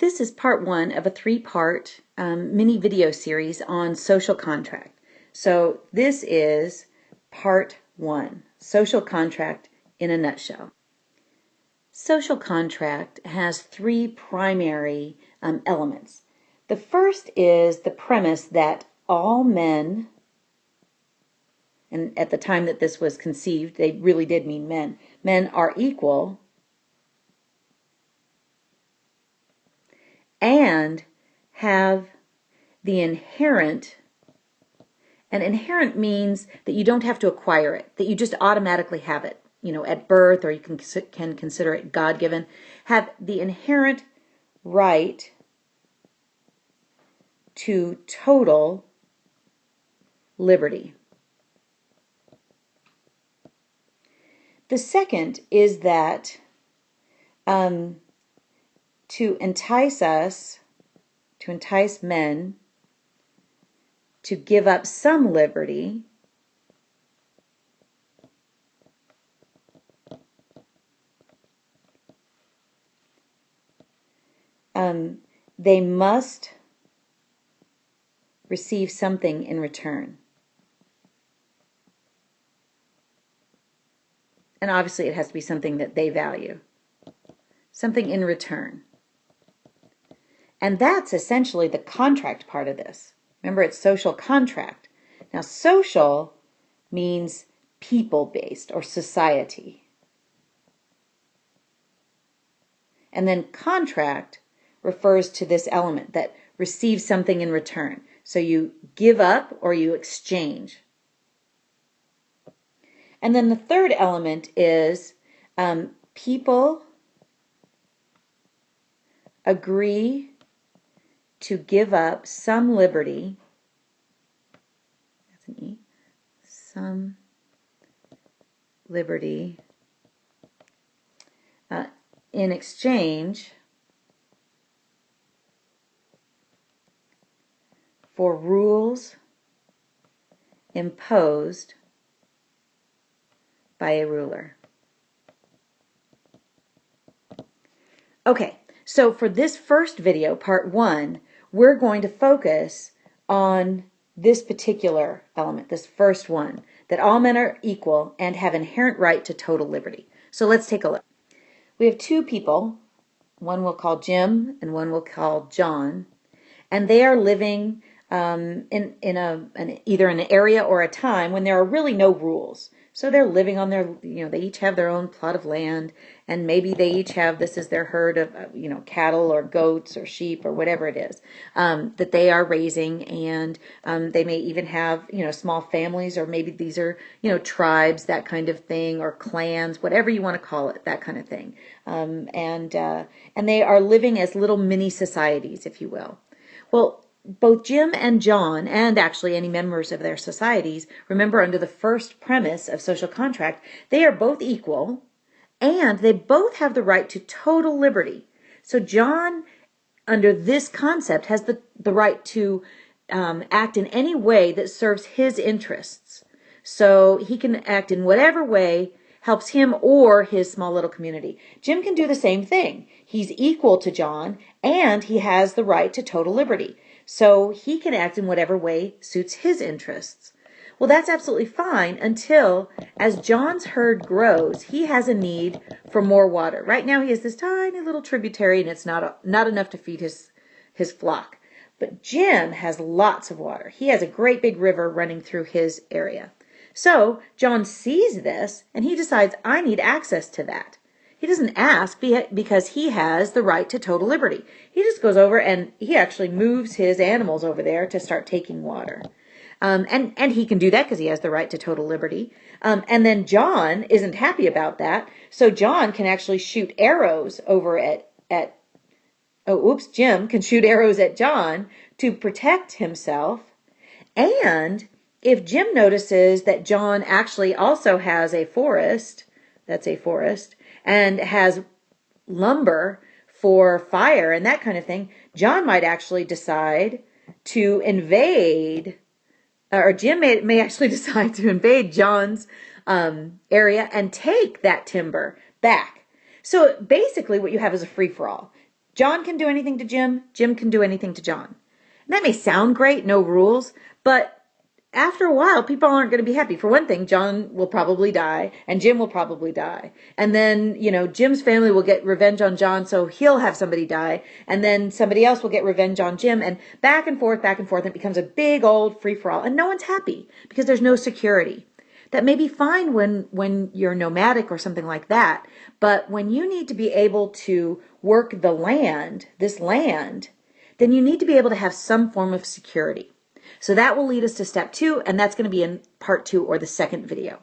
This is part one of a three-part mini video series on social contract. So this is part one, social contract in a nutshell. Social contract has three primary elements. The first is the premise that all men, and at the time that this was conceived, they really did mean men, men are equal and have the inherent, and inherent means that you don't have to acquire it, that you just automatically have it, at birth, or you can consider it God-given, have the inherent right to total liberty. The second is that to entice men to give up some liberty they must receive something in return. And obviously it has to be something that they value. Something in return. And that's essentially the contract part of this. Remember, it's social contract. Now, social means people-based or society. And then contract refers to this element that receives something in return. So you give up or you exchange. And then the third element is people agree to give up some liberty, that's an E, some liberty in exchange for rules imposed by a ruler. Okay, so for this first video, part one, we're going to focus on this particular element, this first one, that all men are equal and have inherent right to total liberty. So let's take a look. We have two people, one we'll call Jim and one we'll call John, and they are living in either an area or a time when there are really no rules. So they're living on their, they each have their own plot of land, and maybe they each have, this is their herd of, cattle or goats or sheep or whatever it is that they are raising, and they may even have, small families, or maybe these are, tribes, that kind of thing, or clans, whatever you want to call it, that kind of thing. And they are living as little mini societies, if you will. Well, both Jim and John, and actually any members of their societies, remember, under the first premise of social contract, they are both equal and they both have the right to total liberty. So John, under this concept, has the right to act in any way that serves his interests. So he can act in whatever way helps him or his small little community. Jim can do the same thing. He's equal to John and he has the right to total liberty. So he can act in whatever way suits his interests. Well, that's absolutely fine until, as John's herd grows, he has a need for more water. Right now he has this tiny little tributary and it's not enough to feed his flock. But Jim has lots of water. He has a great big river running through his area. So John sees this and he decides, I need access to that. He doesn't ask because he has the right to total liberty. He just goes over and he actually moves his animals over there to start taking water. And he can do that because he has the right to total liberty. And then John isn't happy about that. So John can actually shoot arrows over Jim can shoot arrows at John to protect himself. And if Jim notices that John actually also has a forest, that's a forest, and has lumber for fire and that kind of thing, John might actually decide to invade, or Jim may actually decide to invade John's area and take that timber back. So basically what you have is a free-for-all. John can do anything to Jim. Jim can do anything to John. And that may sound great, no rules, but after a while, people aren't going to be happy. For one thing, John will probably die, and Jim will probably die. And then, Jim's family will get revenge on John, so he'll have somebody die. And then somebody else will get revenge on Jim. And back and forth, it becomes a big old free-for-all. And no one's happy because there's no security. That may be fine when you're nomadic or something like that. But when you need to be able to work the land, this land, then you need to be able to have some form of security. So that will lead us to step 2, and that's going to be in part 2 or the second video.